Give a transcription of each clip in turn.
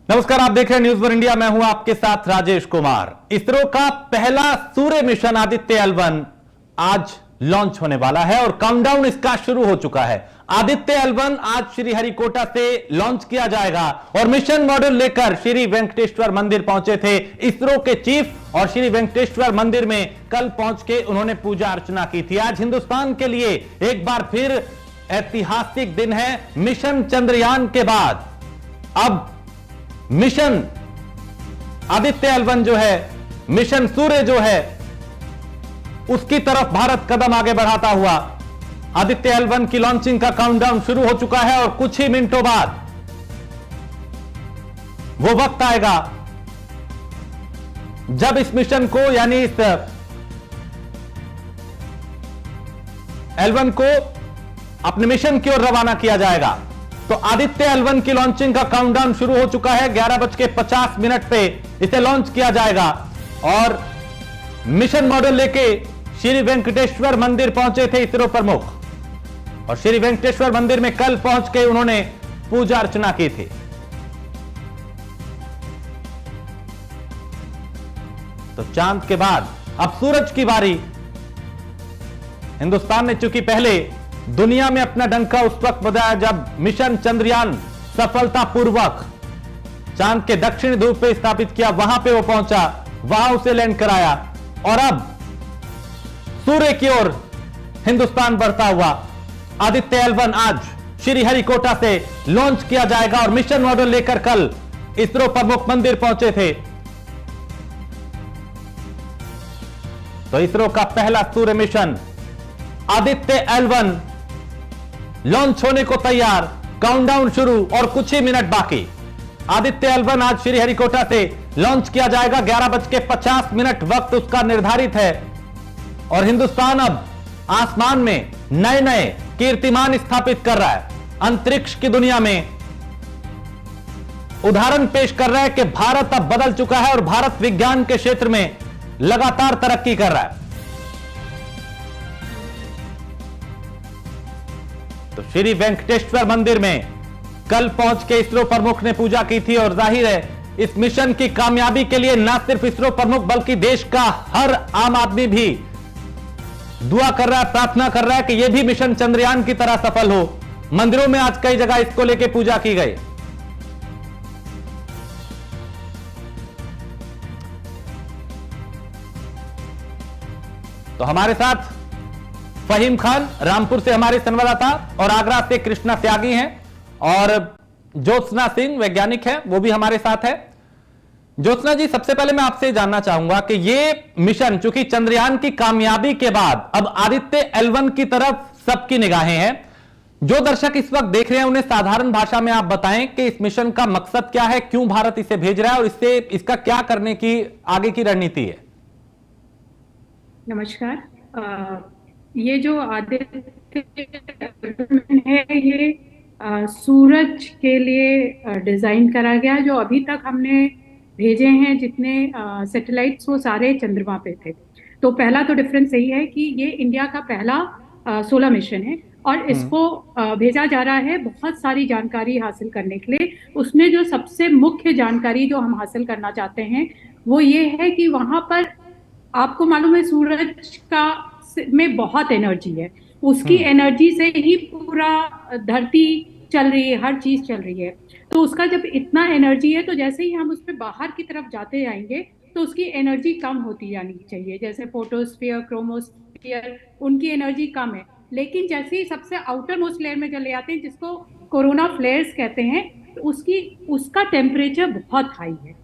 नमस्कार, आप देख रहे हैं न्यूज वन इंडिया। मैं हूं आपके साथ राजेश कुमार। इसरो का पहला सूर्य मिशन आदित्य L1 आज लॉन्च होने वाला है और काउंटडाउन इसका शुरू हो चुका है। आदित्य L1 आज श्रीहरिकोटा से लॉन्च किया जाएगा और मिशन मॉड्यूल लेकर श्री वेंकटेश्वर मंदिर पहुंचे थे इसरो के चीफ और श्री वेंकटेश्वर मंदिर में कल पहुंच के उन्होंने पूजा अर्चना की थी। आज हिंदुस्तान के लिए एक बार फिर ऐतिहासिक दिन है। मिशन चंद्रयान के बाद अब मिशन आदित्य L1 जो है, मिशन सूर्य जो है, उसकी तरफ भारत कदम आगे बढ़ाता हुआ आदित्य L1 की लॉन्चिंग का काउंटडाउन शुरू हो चुका है और कुछ ही मिनटों बाद वो वक्त आएगा जब इस मिशन को यानी इस L1 को अपने मिशन की ओर रवाना किया जाएगा। तो आदित्य L1 की लॉन्चिंग का काउंटडाउन शुरू हो चुका है। 11:50 पे इसे लॉन्च किया जाएगा और मिशन मॉड्यूल लेके श्री वेंकटेश्वर मंदिर पहुंचे थे इसरो प्रमुख और श्री वेंकटेश्वर मंदिर में कल पहुंच के उन्होंने पूजा अर्चना की थी। तो चांद के बाद अब सूरज की बारी। हिंदुस्तान ने चूंकि पहले दुनिया में अपना डंका उस वक्त बजाया जब मिशन चंद्रयान सफलतापूर्वक चांद के दक्षिण ध्रुव पे स्थापित किया, वहां पे वो पहुंचा, वहां उसे लैंड कराया और अब सूर्य की ओर हिंदुस्तान बढ़ता हुआ आदित्य L1 आज श्रीहरिकोटा से लॉन्च किया जाएगा और मिशन मॉड्यूल लेकर कल इसरो प्रमुख मंदिर पहुंचे थे। तो इसरो का पहला सूर्य मिशन आदित्य L1 लॉन्च होने को तैयार, काउंटडाउन शुरू और कुछ ही मिनट बाकी। आदित्य L1 आज श्रीहरिकोटा से लॉन्च किया जाएगा। 11:50 वक्त उसका निर्धारित है और हिंदुस्तान अब आसमान में नए नए कीर्तिमान स्थापित कर रहा है। अंतरिक्ष की दुनिया में उदाहरण पेश कर रहा है कि भारत अब बदल चुका है और भारत विज्ञान के क्षेत्र में लगातार तरक्की कर रहा है। तो श्री वेंकटेश्वर मंदिर में कल पहुंच के इसरो प्रमुख ने पूजा की थी और जाहिर है इस मिशन की कामयाबी के लिए न सिर्फ इसरो प्रमुख बल्कि देश का हर आम आदमी भी दुआ कर रहा है, प्रार्थना कर रहा है कि यह भी मिशन चंद्रयान की तरह सफल हो। मंदिरों में आज कई जगह इसको लेकर पूजा की गई। तो हमारे साथ फहीम खान रामपुर से हमारे संवाददाता और आगरा से कृष्णा त्यागी हैं और ज्योत्सना सिंह वैज्ञानिक हैं, वो भी हमारे साथ है। ज्योत्सना जी, सबसे पहले मैं आपसे जानना चाहूंगा कि ये मिशन चूंकि चंद्रयान की कामयाबी के बाद अब आदित्य L1 की तरफ सबकी निगाहें हैं। जो दर्शक इस वक्त देख रहे हैं उन्हें साधारण भाषा में आप बताएं कि इस मिशन का मकसद क्या है, क्यों भारत इसे भेज रहा है और इससे इसका क्या करने की आगे की रणनीति है। नमस्कार। ये जो आदित्य है ये सूरज के लिए डिजाइन करा गया। जो अभी तक हमने भेजे हैं जितने सैटेलाइट्स वो सारे चंद्रमा पे थे। तो पहला तो डिफरेंस यही है कि ये इंडिया का पहला सोलर मिशन है और इसको भेजा जा रहा है बहुत सारी जानकारी हासिल करने के लिए। उसमें जो सबसे मुख्य जानकारी जो हम हासिल करना चाहते हैं वो ये है कि वहां पर आपको मालूम है सूरज का में बहुत एनर्जी है। उसकी एनर्जी से ही पूरा धरती चल रही है, हर चीज चल रही है। तो उसका जब इतना एनर्जी है तो जैसे ही हम उस पर बाहर की तरफ जाते जाएंगे तो उसकी एनर्जी कम होती जानी चाहिए। जैसे फोटोस्फीयर, क्रोमोस्फीयर, उनकी एनर्जी कम है। लेकिन जैसे ही सबसे आउटर मोस्ट लेयर में चले जाते हैं जिसको कोरोना फ्लेयर्स कहते हैं, तो उसका टेम्परेचर बहुत हाई है।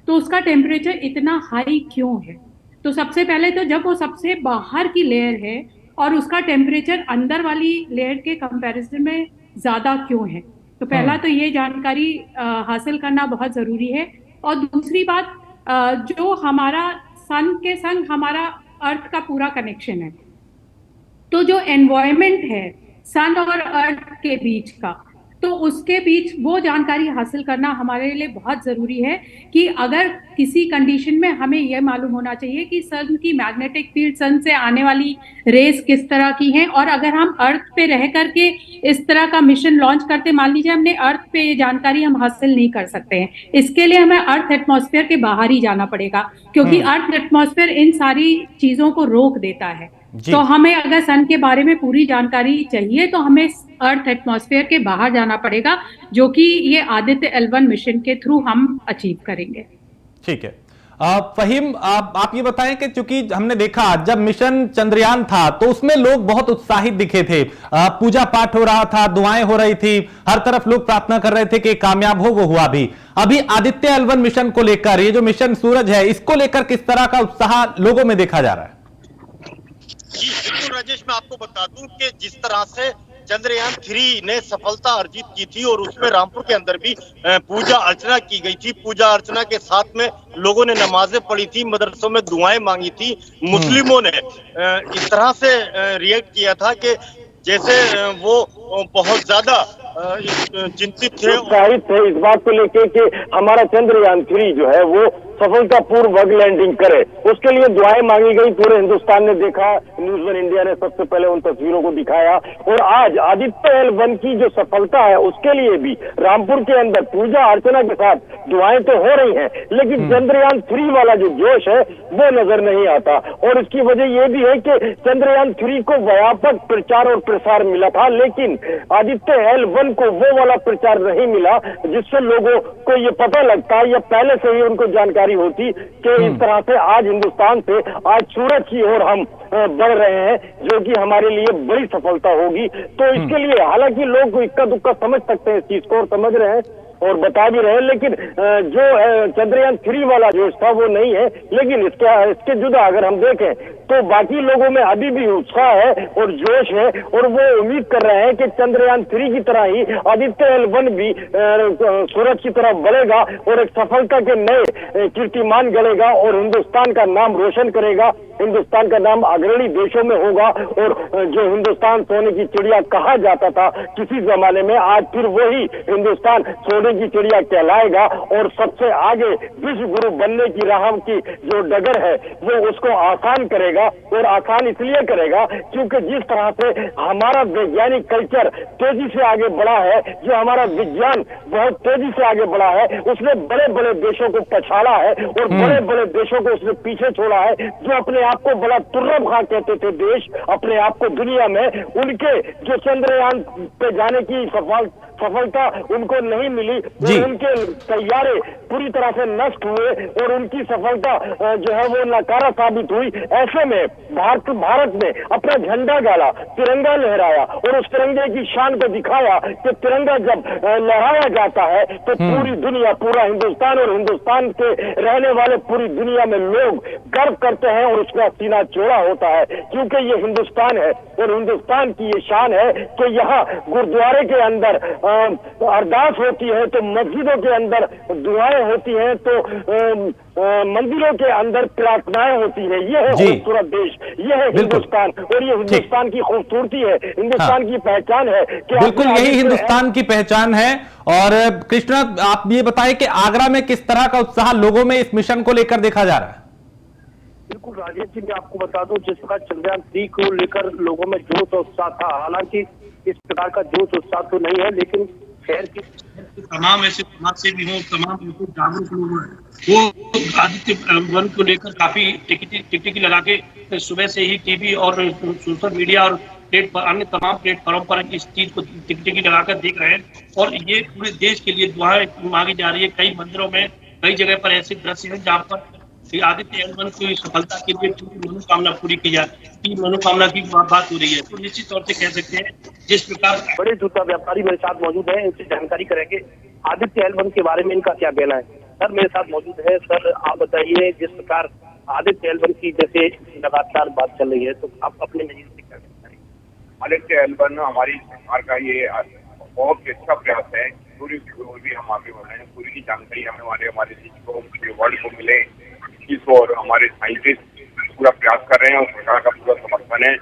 तो उसका टेम्परेचर इतना हाई क्यों है? तो सबसे पहले तो जब वो सबसे बाहर की लेयर है और उसका टेम्परेचर अंदर वाली लेयर के कंपैरिजन में ज्यादा क्यों है, तो पहला तो ये जानकारी हासिल करना बहुत जरूरी है। और दूसरी बात, जो हमारा सन के संग हमारा अर्थ का पूरा कनेक्शन है, तो जो एनवायरमेंट है सन और अर्थ के बीच का, तो उसके बीच वो जानकारी हासिल करना हमारे लिए बहुत ज़रूरी है कि अगर किसी कंडीशन में हमें यह मालूम होना चाहिए कि सन की मैग्नेटिक फील्ड, सन से आने वाली रेस किस तरह की हैं, और अगर हम अर्थ पे रह करके इस तरह का मिशन लॉन्च करते, मान लीजिए हमने अर्थ पे ये जानकारी हम हासिल नहीं कर सकते हैं, इसके लिए हमें अर्थ एटमॉस्फेयर के बाहर ही जाना पड़ेगा, क्योंकि अर्थ एटमॉस्फेयर इन सारी चीजों को रोक देता है। जी। तो हमें अगर सन के बारे में पूरी जानकारी चाहिए तो हमें अर्थ एटमॉस्फेयर के बाहर जाना पड़ेगा, जो कि ये आदित्य L1 मिशन के थ्रू हम अचीव करेंगे। ठीक है। फहीम, आप ये बताएं कि चूंकि हमने देखा जब मिशन चंद्रयान था तो उसमें लोग बहुत उत्साहित दिखे थे, पूजा पाठ हो रहा था, दुआएं हो रही थी, हर तरफ लोग प्रार्थना कर रहे थे कि कामयाब हो, वो हुआ भी। अभी आदित्य L1 मिशन को लेकर, ये जो मिशन सूरज है, इसको लेकर किस तरह का उत्साह लोगों में देखा जा रहा है? जी बिल्कुल राजेश, मैं आपको बता दूं कि जिस तरह से चंद्रयान 3 ने सफलता अर्जित की थी और उसमें रामपुर के अंदर भी पूजा अर्चना की गई थी। पूजा अर्चना के साथ में लोगों ने नमाजें पढ़ी थी, मदरसों में दुआएं मांगी थी। मुस्लिमों ने इस तरह से रिएक्ट किया था कि जैसे वो बहुत ज्यादा चिंतित थे, उत्साहित थे इस बात को लेके कि हमारा चंद्रयान 3 जो है वो सफलतापूर्वक लैंडिंग करे। उसके लिए दुआएं मांगी गई, पूरे हिंदुस्तान ने देखा, न्यूज़ वन इंडिया ने सबसे पहले उन तस्वीरों को दिखाया। और आज आदित्य L1 की जो सफलता है उसके लिए भी रामपुर के अंदर पूजा अर्चना के साथ दुआएं तो हो रही हैं, लेकिन चंद्रयान 3 वाला जो जोश है वो नजर नहीं आता। और इसकी वजह ये भी है कि चंद्रयान 3 को व्यापक प्रचार और प्रसार मिला था, लेकिन आदित्य L1 को वो वाला प्रचार नहीं मिला जिससे लोगों को ये पता लगता या पहले से ही उनको जानकारी होती कि इस तरह से आज हिंदुस्तान से आज सूरज की ओर हम बढ़ रहे हैं, जो कि हमारे लिए बड़ी सफलता होगी। तो इसके लिए हालांकि लोग इक्का दुक्का समझ सकते हैं इस चीज को और समझ रहे हैं और बता भी रहे हैं, लेकिन जो चंद्रयान 3 वाला जोश था वो नहीं है। लेकिन इसके जुदा अगर हम देखें तो बाकी लोगों में अभी भी उत्साह है और जोश है, और वो उम्मीद कर रहे हैं कि चंद्रयान 3 की तरह ही आदित्य L1 भी सूरज की तरफ बढ़ेगा और एक सफलता के नए कीर्तिमान गढ़ेगा और हिंदुस्तान का नाम रोशन करेगा, हिंदुस्तान का नाम अग्रणी देशों में होगा। और जो हिंदुस्तान सोने की चिड़िया कहा जाता था किसी जमाने में, आज फिर वही हिंदुस्तान सोने की चिड़िया कहलाएगा और सबसे आगे विश्व गुरु बनने की राह की जो डगर है वो उसको आसान करेगा। और आसान इसलिए करेगा क्योंकि जिस तरह से हमारा वैज्ञानिक कल्चर तेजी से आगे बढ़ा है, जो हमारा विज्ञान बहुत तेजी से आगे बढ़ा है, उसने बड़े बड़े देशों को पछाड़ा है और बड़े बड़े देशों को उसने पीछे छोड़ा है। जो अपने आप को बड़ा तुर्रम खा कहते थे देश अपने आप को दुनिया में, उनके जो चंद्रयान पे जाने की सफलता उनको नहीं मिली, उनके तैयारे पूरी तरह से नष्ट हुए और उनकी सफलता जो है वो नकारा साबित हुई। ऐसे में भारत ने अपना झंडा गाड़ा, तिरंगा लहराया और उस तिरंगे की शान को दिखाया कि तिरंगा जब लहराया जाता है तो पूरी दुनिया, पूरा हिंदुस्तान और हिंदुस्तान के रहने वाले पूरी दुनिया में लोग गर्व करते हैं और उसका सीना चौड़ा होता है, क्योंकि ये हिंदुस्तान है और हिंदुस्तान की ये शान है कि यहाँ गुरुद्वारे के अंदर अरदास होती है, तो मस्जिदों के अंदर दुआएं होती हैं, तो मंदिरों के अंदर प्रार्थनाएं होती है। ये है खूबसूरत देश, ये है हिंदुस्तान और ये हिंदुस्तान की खूबसूरती है, हिंदुस्तान की पहचान है कि बिल्कुल यही हिंदुस्तान की पहचान है। और कृष्णा, आप ये बताएं कि आगरा में किस तरह का उत्साह लोगों में इस मिशन को लेकर देखा जा रहा है? बिल्कुल राजेश जी, मैं आपको बता दूं जिस प्रकार चंद्रयान 3 को लेकर लोगों में जोश और उत्साह था, हालांकि इस प्रकार का जोश उत्साह तो नहीं है, लेकिन शहर की तमाम ऐसे समाज सेवी हों, तमाम जागरूक लोग वो आदित्य L1 को लेकर काफी टिकटिकी लगा के सुबह से ही टीवी और सोशल मीडिया और अन्य तमाम प्लेटफॉर्म पर इस चीज को टिकटिकी लगाकर देख रहे हैं। और ये पूरे देश के लिए दुआएं मांगी जा रही है। कई मंदिरों में कई जगह पर ऐसे दृश्य हैं जहाँ पर आदित्य L1 की सफलता के लिए मनोकामना पूरी की जाती, मनोकामना की बात हो रही है। तो निश्चित तौर से कह सकते हैं जिस प्रकार बड़े जूता व्यापारी मेरे साथ मौजूद हैं, इनसे जानकारी करेंगे आदित्य L1 के बारे में इनका क्या कहना है। सर मेरे साथ मौजूद है। सर आप बताइए, जिस प्रकार आदित्य L1 की जैसे लगातार बात चल रही है, तो आप अपने नजर से क्या कहना है? आदित्य L1 हमारी सरकार का ये बहुत अच्छा प्रयास है। पूरी भी हम आगे बढ़ाएं, पूरी की जानकारी हमें हमारे देश को, वर्ल्ड को मिले, और हमारे साइंटिस्ट पूरा प्रयास कर रहे हैं और सरकार का पूरा समर्थन है।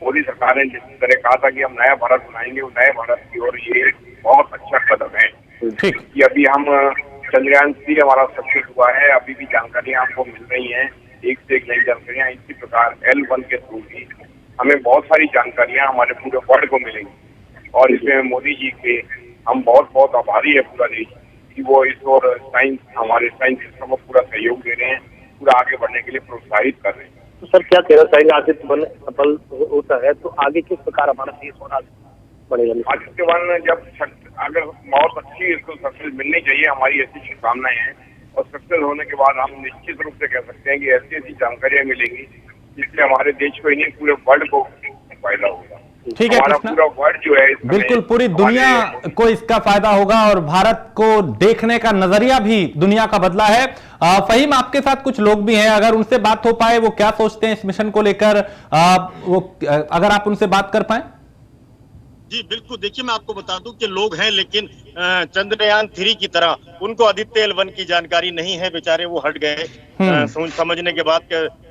मोदी सरकार ने जिस तरह कहा था कि हम नया भारत बनाएंगे, वो नए भारत की ओर ये बहुत अच्छा कदम है। ठीक। कि अभी हम चंद्रयान 3 हमारा सक्सेस हुआ है, अभी भी जानकारियां हमको मिल रही हैं, एक से एक नई जानकारियां। इसी प्रकार L1 के थ्रू भी हमें बहुत सारी जानकारियां हमारे पूरे वर्ल्ड को मिलेंगी और इसमें मोदी जी के हम बहुत बहुत आभारी है पूरा देश कि वो इस और साइंस हमारे साइंटिस्टों को पूरा सहयोग दे रहे हैं, पूरा आगे बढ़ने के लिए प्रोत्साहित कर रहे हैं। तो सर क्या कहना चाहेंगे, आदित्य वन सफल होता है तो आगे किस प्रकार हमारा देश और आगे बढ़ेगा? आदित्य वन जब अगर बहुत अच्छी इसको सक्सेस मिलनी चाहिए, हमारी ऐसी शुभकामनाएं हैं और सक्सेस होने के बाद हम निश्चित रूप से कह सकते हैं कि ऐसी ऐसी जानकारियां मिलेंगी जिससे हमारे देश को ही नहीं पूरे वर्ल्ड को फायदा होगा। ठीक है हमारा कृष्णा, पूरा वर्ल्ड जो है बिल्कुल पूरी दुनिया को इसका फायदा होगा और भारत को देखने का नजरिया भी दुनिया का बदला है। फहीम, आपके साथ कुछ लोग भी हैं, अगर उनसे बात हो पाए, वो क्या सोचते हैं इस मिशन को लेकर, वो अगर आप उनसे बात कर पाए। जी बिल्कुल, देखिए मैं आपको बता दूं कि लोग हैं लेकिन चंद्रयान 3 की तरह उनको आदित्य L1 की जानकारी नहीं है, बेचारे वो हट गए समझने के बाद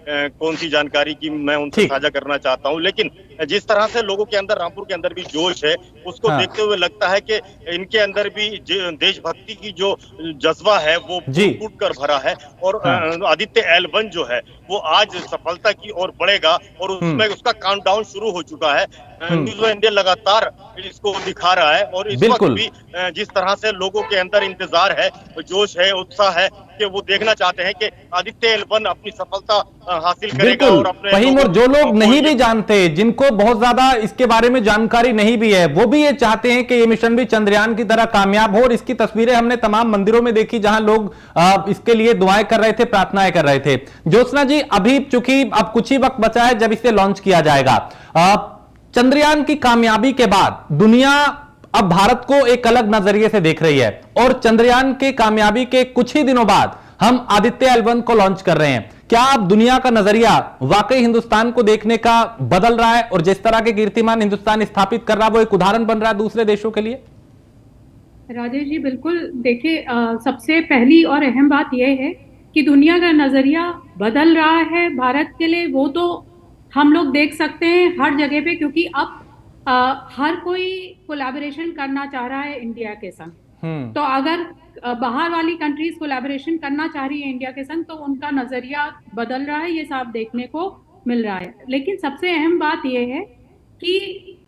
कौन सी जानकारी की मैं उनसे साझा करना चाहता हूं। लेकिन जिस तरह से लोगों के अंदर, रामपुर के अंदर भी जोश है, उसको देखते हुए लगता है कि इनके अंदर भी देशभक्ति की जो जज्बा है वो फूट कर भरा है और आदित्य L1 जो है वो आज सफलता की ओर बढ़ेगा और उसमें उसका काउंटडाउन शुरू हो चुका है। न्यूज़ इंडिया लगातार इसको दिखा रहा है और इस वक्त भी जिस तरह से लोगों के अंदर इंतजार है, जोश है, उत्साह है कि वो देखना चाहते हैं कि आदित्य L1 अपनी सफलता हासिल करेगा और अपने वहीं और जो लोग नहीं भी जानते, जिनको बहुत ज्यादा इसके बारे में जानकारी नहीं भी है, वो भी ये चाहते हैं कि ये मिशन भी चंद्रयान की तरह कामयाब हो। और इसकी तस्वीरें हमने तमाम मंदिरों में देखी जहां लोग इसके लिए दुआएं कर रहे थे, प्रार्थनाएं कर रहे थे। ज्योत्सना जी, अभी चूंकि अब कुछ ही वक्त बचा है जब इसे लॉन्च किया जाएगा, चंद्रयान की कामयाबी के बाद दुनिया अब भारत को एक अलग नजरिए से देख रही है और चंद्रयान के कामयाबी के कुछ ही दिनों बाद हम आदित्य L1 को लॉन्च कर रहे हैं। क्या अब दुनिया का नजरिया वाकई हिंदुस्तान को देखने का बदल रहा है और जिस तरह के कीर्तिमान हिंदुस्तान स्थापित कर रहा है वो एक उदाहरण बन रहा है दूसरे देशों के लिए? राजेश जी बिल्कुल, देखिए सबसे पहली और अहम बात यह है कि दुनिया का नजरिया बदल रहा है भारत के लिए, वो तो हम लोग देख सकते हैं हर जगह पे, क्योंकि अब हर कोई कोलैबोरेशन करना चाह रहा है इंडिया के संग। तो अगर बाहर वाली कंट्रीज कोलैबोरेशन करना चाह रही है इंडिया के संग तो उनका नजरिया बदल रहा है, ये सब देखने को मिल रहा है। लेकिन सबसे अहम बात यह है कि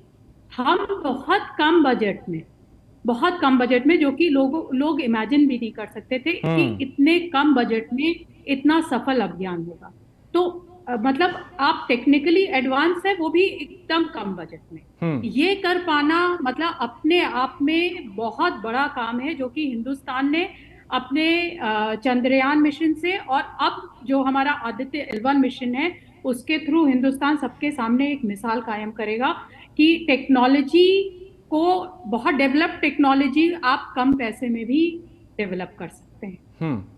हम बहुत कम बजट में जो कि लोग इमेजिन भी नहीं कर सकते थे कि इतने कम बजट में इतना सफल अभियान होगा। तो मतलब आप टेक्निकली एडवांस है, वो भी एकदम कम बजट में ये कर पाना मतलब अपने आप में बहुत बड़ा काम है, जो कि हिंदुस्तान ने अपने चंद्रयान मिशन से और अब जो हमारा आदित्य L1 मिशन है उसके थ्रू हिंदुस्तान सबके सामने एक मिसाल कायम करेगा कि टेक्नोलॉजी को, बहुत डेवलप टेक्नोलॉजी आप कम पैसे में भी डेवलप कर सकते हैं।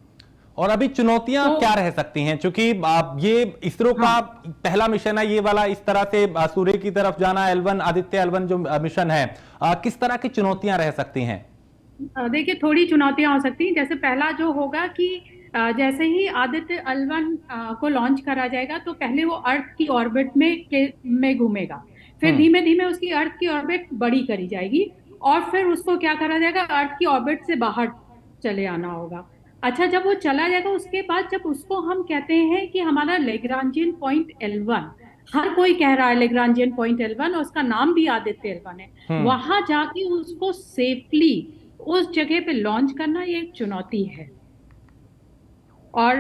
और अभी चुनौतियां क्या रह सकती हैं, क्योंकि ये इसरो का पहला मिशन है, ये वाला इस तरह से सूर्य की तरफ जाना L1 आदित्य L1 जो मिशन है, किस तरह की चुनौतियां रह सकती हैं? देखिए थोड़ी चुनौतियां हो सकती हैं। जैसे पहला जो होगा कि जैसे ही आदित्य L1 को लॉन्च करा जाएगा तो पहले वो अर्थ की ऑर्बिट में घूमेगा, फिर धीमे धीमे उसकी अर्थ की ऑर्बिट बड़ी करी जाएगी और फिर उसको क्या करा जाएगा, अर्थ की ऑर्बिट से बाहर चले आना होगा। अच्छा, जब वो चला जाएगा उसके बाद जब उसको हम कहते हैं कि हमारा लेग्रांजियन पॉइंट L1, हर कोई कह रहा है लेग्रांजियन पॉइंट L1 और उसका नाम भी आदित्य L1 है, वहां जाके उसको सेफली उस जगह पे लॉन्च करना ये एक चुनौती है। और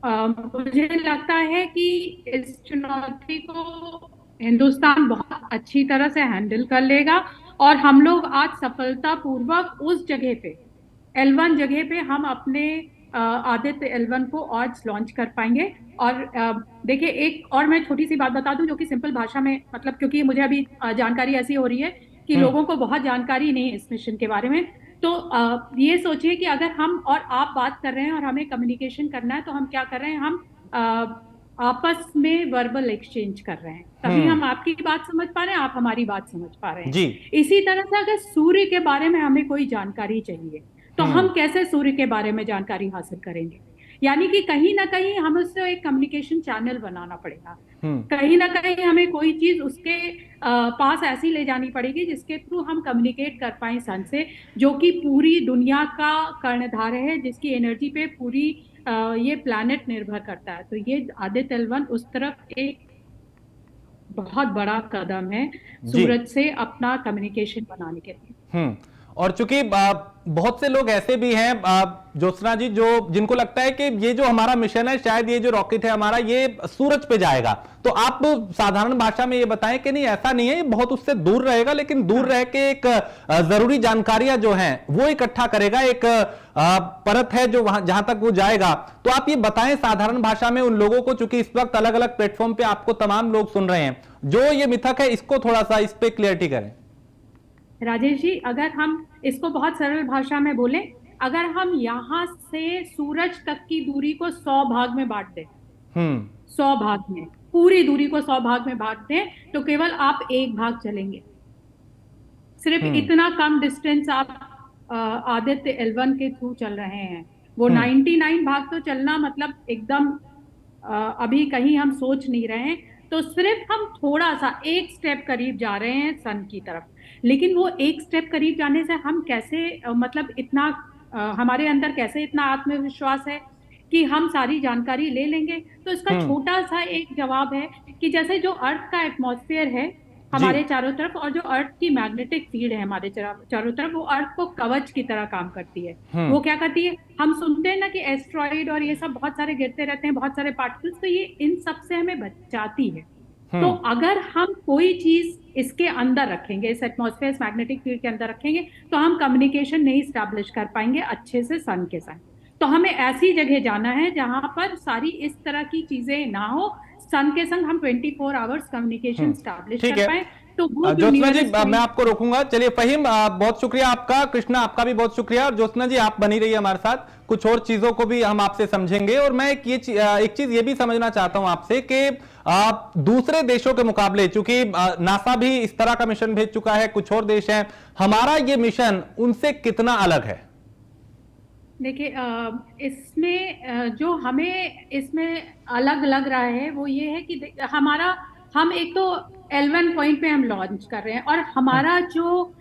मुझे लगता है कि इस चुनौती को हिंदुस्तान बहुत अच्छी तरह से हैंडल कर लेगा और हम लोग आज सफलतापूर्वक उस जगह पे L1 जगह पे हम अपने आदित्य L1 को आज लॉन्च कर पाएंगे। और देखिए एक और मैं छोटी सी बात बता दूं जो कि सिंपल भाषा में, मतलब क्योंकि मुझे अभी जानकारी ऐसी हो रही है कि लोगों को बहुत जानकारी नहीं है इस मिशन के बारे में, तो ये सोचिए कि अगर हम और आप बात कर रहे हैं और हमें कम्युनिकेशन करना है तो हम क्या कर रहे हैं, हम आपस में वर्बल एक्सचेंज कर रहे हैं, तभी हम आपकी बात समझ पा रहे हैं, आप हमारी बात समझ पा रहे हैं जी। इसी तरह से अगर सूर्य के बारे में हमें कोई जानकारी चाहिए तो हम कैसे सूर्य के बारे में जानकारी हासिल करेंगे? यानी कि कहीं ना कहीं हमें उससे एक कम्युनिकेशन चैनल बनाना पड़ेगा, कहीं ना कहीं हमें कोई चीज उसके पास ऐसी ले जानी पड़ेगी जिसके थ्रू हम कम्युनिकेट कर पाए सन से, जो कि पूरी दुनिया का कर्णधार है, जिसकी एनर्जी पे पूरी ये प्लैनेट निर्भर करता है। तो ये आदित्य L1 उस तरफ एक बहुत बड़ा कदम है सूरज से अपना कम्युनिकेशन बनाने के लिए। और चूंकि बहुत से लोग ऐसे भी हैं ज्योत्सना जी, जो जिनको लगता है कि ये जो हमारा मिशन है, शायद ये जो रॉकेट है हमारा, ये सूरज पे जाएगा, तो आप साधारण भाषा में ये बताएं कि नहीं, ऐसा नहीं है, ये बहुत उससे दूर रहेगा, लेकिन दूर रह के एक जरूरी जानकारियां जो हैं वो इकट्ठा करेगा, एक परत है जो वहां जहां तक वो जाएगा। तो आप ये बताएं साधारण भाषा में उन लोगों को, चूंकि इस वक्त अलग अलग प्लेटफॉर्म पे आपको तमाम लोग सुन रहे हैं, जो ये मिथक है इसको थोड़ा सा इस पे क्लियरिटी करें। राजेश जी, अगर हम इसको बहुत सरल भाषा में बोले, अगर हम यहां से सूरज तक की दूरी को 100 भाग में बांट दें, 100 भाग में, पूरी दूरी को 100 भाग में बांट दें, तो केवल आप एक भाग चलेंगे। सिर्फ इतना कम डिस्टेंस आप आदित्य L1 के थ्रू चल रहे हैं। वो 99 भाग तो चलना मतलब एकदम अभी कहीं हम सोच नहीं रहे हैं, तो सिर्फ हम थोड़ा सा एक स्टेप करीब जा रहे हैं सन की तरफ। लेकिन वो एक स्टेप करीब जाने से हम कैसे मतलब इतना हमारे अंदर कैसे इतना आत्मविश्वास है कि हम सारी जानकारी ले लेंगे? तो इसका छोटा सा एक जवाब है कि जैसे जो अर्थ का एटमॉस्फेयर है हमारे चारों तरफ, और जो अर्थ की मैग्नेटिक फील्ड है हमारे चारों तरफ, वो अर्थ को कवच की तरह काम करती है। वो क्या करती है, हम सुनते हैं ना कि एस्ट्रॉइड और ये सब बहुत सारे गिरते रहते हैं, बहुत सारे पार्टिकल्स, तो ये इन सब से हमें बचाती है। तो अगर हम कोई चीज इसके अंदर रखेंगे, इस एटमॉस्फेयर मैग्नेटिक फील्ड के अंदर रखेंगे, तो हम कम्युनिकेशन नहीं स्टैब्लिश कर पाएंगे अच्छे से सन के साथ। तो हमें ऐसी जगह जाना है जहां पर सारी इस तरह की चीजें ना हो, सन के संग हम 24 आवर्स कम्युनिकेशन स्टैब्लिश कर पाए। तो ज्योत्सना जी, मैं आपको रोकूंगा। चलिए फहीम, बहुत शुक्रिया आपका, कृष्णा आपका भी बहुत शुक्रिया, और ज्योत्सना जी आप बनी रहिए हमारे साथ, कुछ और चीजों को भी हम आपसे समझेंगे। और मैं एक चीज ये भी समझना चाहता हूं आपसे कि दूसरे देशों के मुकाबले, चूंकि नासा भी इस तरह का मिशन भेज चुका है, कुछ और देश हैं, हमारा ये मिशन उनसे कितना अलग है? देखिए, इसमें जो हमें इसमें अलग लग रहा है वो ये है कि हम एक तो L1 पॉइंट पे हम लॉन्च कर रहे हैं, और हमारा जो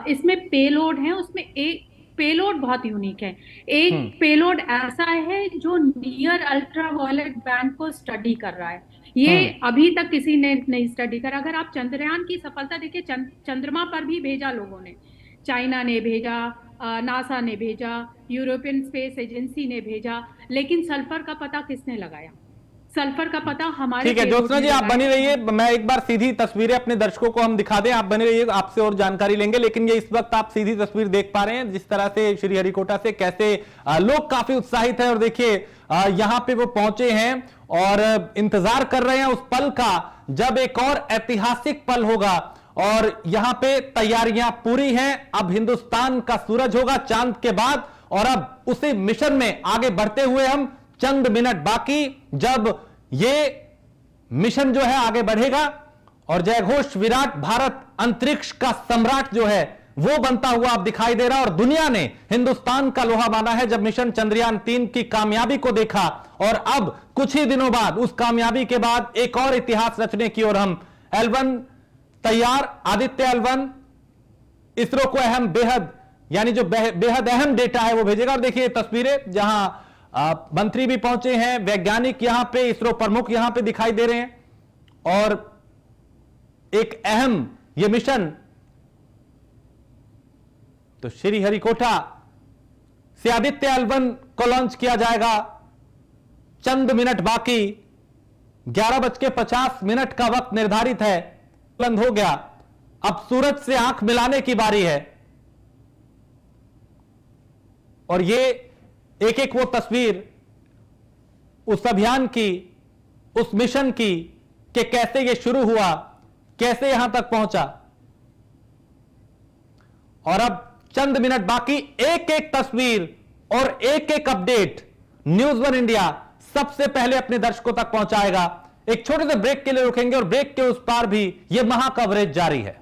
इसमें पेलोड है, उसमें एक पेलोड बहुत यूनिक है। एक पेलोड ऐसा है जो नियर अल्ट्रा वायलेट बैंड को स्टडी कर रहा है। ये अभी तक किसी ने नहीं स्टडी करा। अगर आप चंद्रयान की सफलता देखिए, चंद्रमा पर भी भेजा लोगों ने, चाइना ने भेजा, नासा ने भेजा, यूरोपियन स्पेस एजेंसी ने भेजा, लेकिन सल्फर का पता किसने लगाया? सल्फर का पता हमारे। ठीक है ज्योत्सना जी, आप बनी रहिए, मैं एक बार सीधी तस्वीरें अपने दर्शकों को हम दिखा दें, आप बनी रहिए, आपसे और जानकारी लेंगे। लेकिन ये इस वक्त आप सीधी तस्वीर देख पा रहे हैं, जिस तरह से श्रीहरिकोटा से कैसे लोग काफी उत्साहित हैं, और देखिए यहां पे वो पहुंचे हैं और इंतजार कर रहे हैं उस पल का जब एक और ऐतिहासिक पल होगा। और यहां पे तैयारियां पूरी हैं, अब हिंदुस्तान का सूरज होगा चांद के बाद, और अब उसी मिशन में आगे बढ़ते हुए हम चंद मिनट बाकी, जब ये मिशन जो है आगे बढ़ेगा और जयघोष विराट भारत अंतरिक्ष का सम्राट जो है वो बनता हुआ अब दिखाई दे रहा है। और दुनिया ने हिंदुस्तान का लोहा माना है जब मिशन चंद्रयान 3 की कामयाबी को देखा, और अब कुछ ही दिनों बाद उस कामयाबी के बाद एक और इतिहास रचने की ओर हम। L1 तैयार, आदित्य L1 इसरो को अहम बेहद यानी जो बेहद अहम डेटा है वो भेजेगा। और देखिए तस्वीरें जहां मंत्री भी पहुंचे हैं, वैज्ञानिक यहां पे, इसरो प्रमुख यहां पे दिखाई दे रहे हैं, और एक अहम ये मिशन तो श्रीहरिकोटा से आदित्य L1 को लॉन्च किया जाएगा। चंद मिनट बाकी, 11:50 का वक्त निर्धारित है, बुलंद हो गया। अब सूरज से आंख मिलाने की बारी है, और ये एक एक वो तस्वीर उस अभियान की, उस मिशन की, कि कैसे ये शुरू हुआ, कैसे यहां तक पहुंचा। और अब चंद मिनट बाकी, एक एक तस्वीर और एक एक अपडेट न्यूज़ 1 इंडिया सबसे पहले अपने दर्शकों तक पहुंचाएगा। एक छोटे से ब्रेक के लिए रुकेंगे, और ब्रेक के उस पार भी यह महा कवरेज जारी है।